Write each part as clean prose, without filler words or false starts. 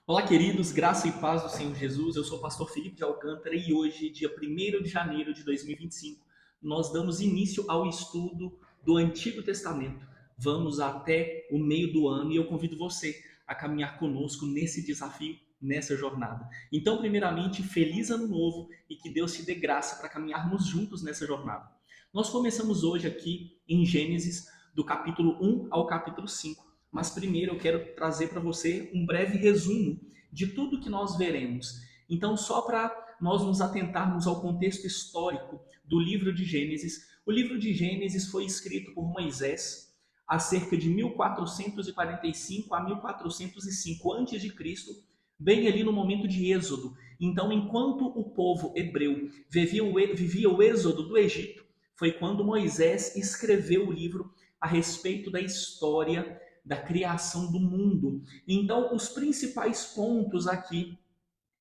Olá, queridos, graça e paz do Senhor Jesus. Eu sou o pastor Felipe de Alcântara e hoje, dia 1º de janeiro de 2025, nós damos início ao estudo do Antigo Testamento. Vamos até o meio do ano e eu convido você a caminhar conosco nesse desafio, nessa jornada. Então, primeiramente, feliz ano novo e que Deus te dê graça para caminharmos juntos nessa jornada. Nós começamos hoje aqui em Gênesis, do capítulo 1 ao capítulo 5. Mas primeiro eu quero trazer para você um breve resumo de tudo que nós veremos. Então, só para nós nos atentarmos ao contexto histórico do livro de Gênesis, o livro de Gênesis foi escrito por Moisés há cerca de 1445 a 1405 a.C., bem ali no momento de Êxodo. Então, enquanto o povo hebreu vivia o êxodo do Egito, foi quando Moisés escreveu o livro a respeito da história da criação do mundo. Então, os principais pontos aqui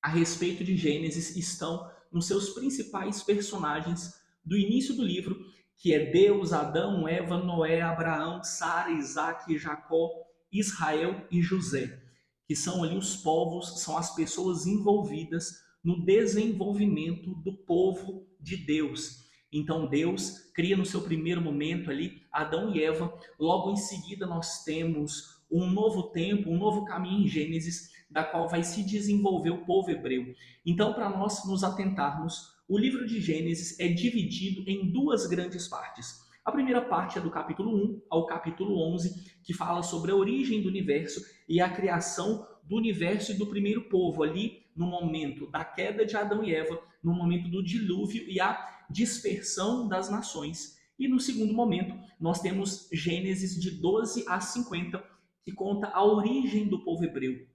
a respeito de Gênesis estão nos seus principais personagens do início do livro, que é Deus, Adão, Eva, Noé, Abraão, Sara, Isaac, Jacó, Israel e José, que são ali os povos, são as pessoas envolvidas no desenvolvimento do povo de Deus. Então Deus cria no seu primeiro momento ali Adão e Eva, logo em seguida nós temos um novo tempo, um novo caminho em Gênesis, da qual vai se desenvolver o povo hebreu. Então, para nós nos atentarmos, o livro de Gênesis é dividido em duas grandes partes. A primeira parte é do capítulo 1 ao capítulo 11, que fala sobre a origem do universo e a criação do universo e do primeiro povo, ali no momento da queda de Adão e Eva, no momento do dilúvio e a dispersão das nações. E no segundo momento, nós temos Gênesis de 12 a 50, que conta a origem do povo hebreu.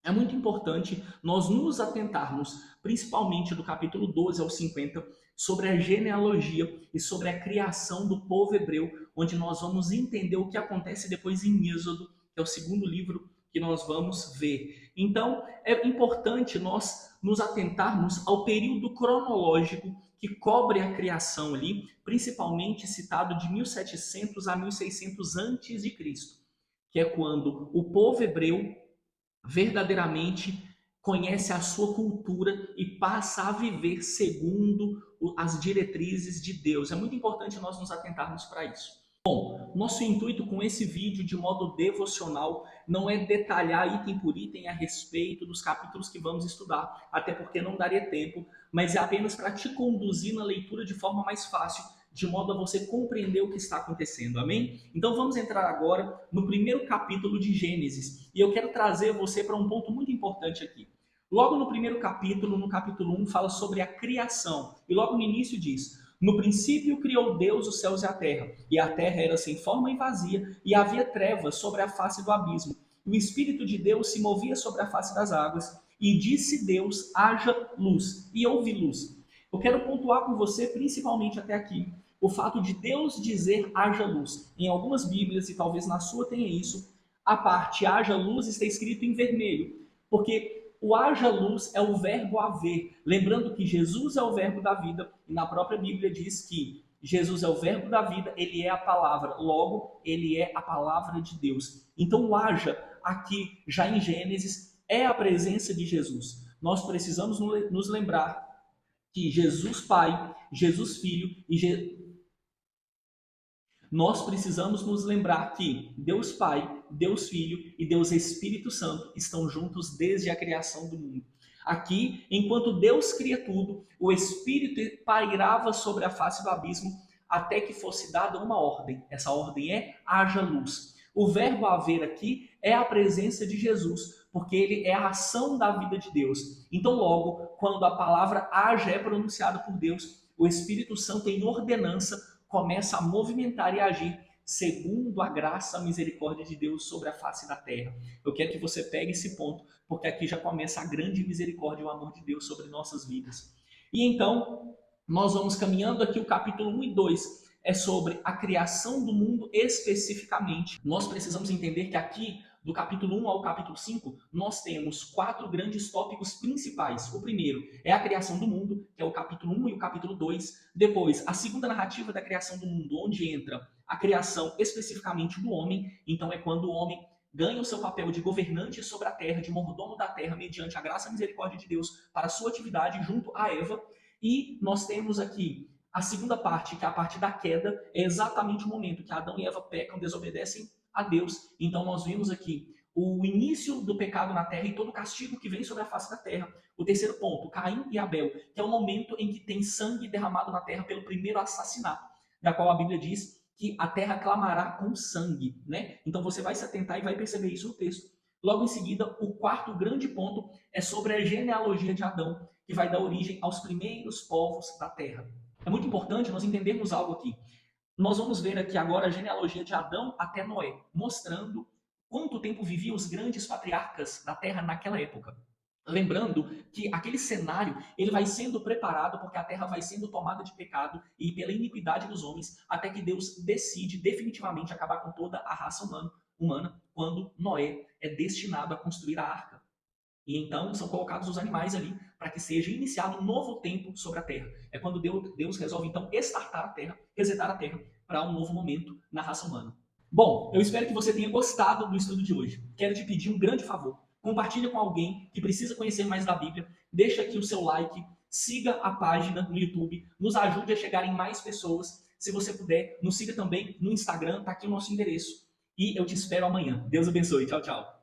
É muito importante nós nos atentarmos, principalmente do capítulo 12 ao 50, sobre a genealogia e sobre a criação do povo hebreu, onde nós vamos entender o que acontece depois em Êxodo, que é o segundo livro que nós vamos ver. Então, é importante nós nos atentarmos ao período cronológico que cobre a criação ali, principalmente citado de 1700 a 1600 a.C., que é quando o povo hebreu verdadeiramente conhece a sua cultura e passa a viver segundo as diretrizes de Deus. É muito importante nós nos atentarmos para isso. Bom, nosso intuito com esse vídeo de modo devocional não é detalhar item por item a respeito dos capítulos que vamos estudar, até porque não daria tempo, mas é apenas para te conduzir na leitura de forma mais fácil, de modo a você compreender o que está acontecendo, amém? Então vamos entrar agora no primeiro capítulo de Gênesis, e eu quero trazer você para um ponto muito importante aqui. Logo no primeiro capítulo, no capítulo 1, fala sobre a criação, e logo no início diz: no princípio criou Deus os céus e a terra era sem forma e vazia, e havia trevas sobre a face do abismo. E o Espírito de Deus se movia sobre a face das águas, e disse Deus: haja luz, e houve luz. Eu quero pontuar com você, principalmente até aqui, o fato de Deus dizer haja luz. Em algumas Bíblias, e talvez na sua tenha isso, a parte haja luz está escrito em vermelho, porque o haja luz é o verbo haver. Lembrando que Jesus é o verbo da vida, e na própria Bíblia diz que Jesus é o verbo da vida, ele é a palavra, logo, ele é a palavra de Deus. Então, o haja, aqui, já em Gênesis, é a presença de Jesus. Nós precisamos nos lembrar que Jesus Pai, Jesus Filho e nós precisamos nos lembrar que Deus Pai, Deus Filho e Deus Espírito Santo estão juntos desde a criação do mundo. Aqui, enquanto Deus cria tudo, o Espírito pairava sobre a face do abismo até que fosse dada uma ordem. Essa ordem é: haja luz. O verbo haver aqui é a presença de Jesus, porque ele é a ação da vida de Deus. Então, logo, quando a palavra haja é pronunciada por Deus, o Espírito Santo, em ordenança, começa a movimentar e agir segundo a graça, a misericórdia de Deus sobre a face da terra. Eu quero que você pegue esse ponto, porque aqui já começa a grande misericórdia e o amor de Deus sobre nossas vidas. E então, nós vamos caminhando aqui, o capítulo 1 e 2 é sobre a criação do mundo especificamente. Nós precisamos entender que aqui, do capítulo 1 ao capítulo 5, nós temos 4 grandes tópicos principais. O primeiro é a criação do mundo, que é o capítulo 1 e o capítulo 2. Depois, a segunda narrativa da criação do mundo, onde entra a criação especificamente do homem. Então é quando o homem ganha o seu papel de governante sobre a terra, de mordomo da terra, mediante a graça e a misericórdia de Deus para a sua atividade junto a Eva. E nós temos aqui a segunda parte, que é a parte da queda, é exatamente o momento que Adão e Eva pecam, desobedecem a Deus. Então nós vimos aqui o início do pecado na terra e todo o castigo que vem sobre a face da terra. O terceiro ponto, Caim e Abel, que é o momento em que tem sangue derramado na terra pelo primeiro assassinato, da qual a Bíblia diz que a terra clamará com sangue, né? Então você vai se atentar e vai perceber isso no texto. Logo em seguida, o quarto grande ponto é sobre a genealogia de Adão, que vai dar origem aos primeiros povos da terra. É muito importante nós entendermos algo aqui. Nós vamos ver aqui agora a genealogia de Adão até Noé, mostrando quanto tempo viviam os grandes patriarcas da terra naquela época. Lembrando que aquele cenário ele vai sendo preparado porque a terra vai sendo tomada de pecado e pela iniquidade dos homens, até que Deus decide definitivamente acabar com toda a raça humana quando Noé é destinado a construir a arca. E então são colocados os animais ali para que seja iniciado um novo tempo sobre a terra. É quando Deus resolve então estartar a terra, resetar a terra para um novo momento na raça humana. Bom, eu espero que você tenha gostado do estudo de hoje. Quero te pedir um grande favor. Compartilhe com alguém que precisa conhecer mais da Bíblia. Deixa aqui o seu like, siga a página no YouTube, nos ajude a chegar em mais pessoas. Se você puder, nos siga também no Instagram, tá aqui o nosso endereço. E eu te espero amanhã. Deus abençoe. Tchau, tchau.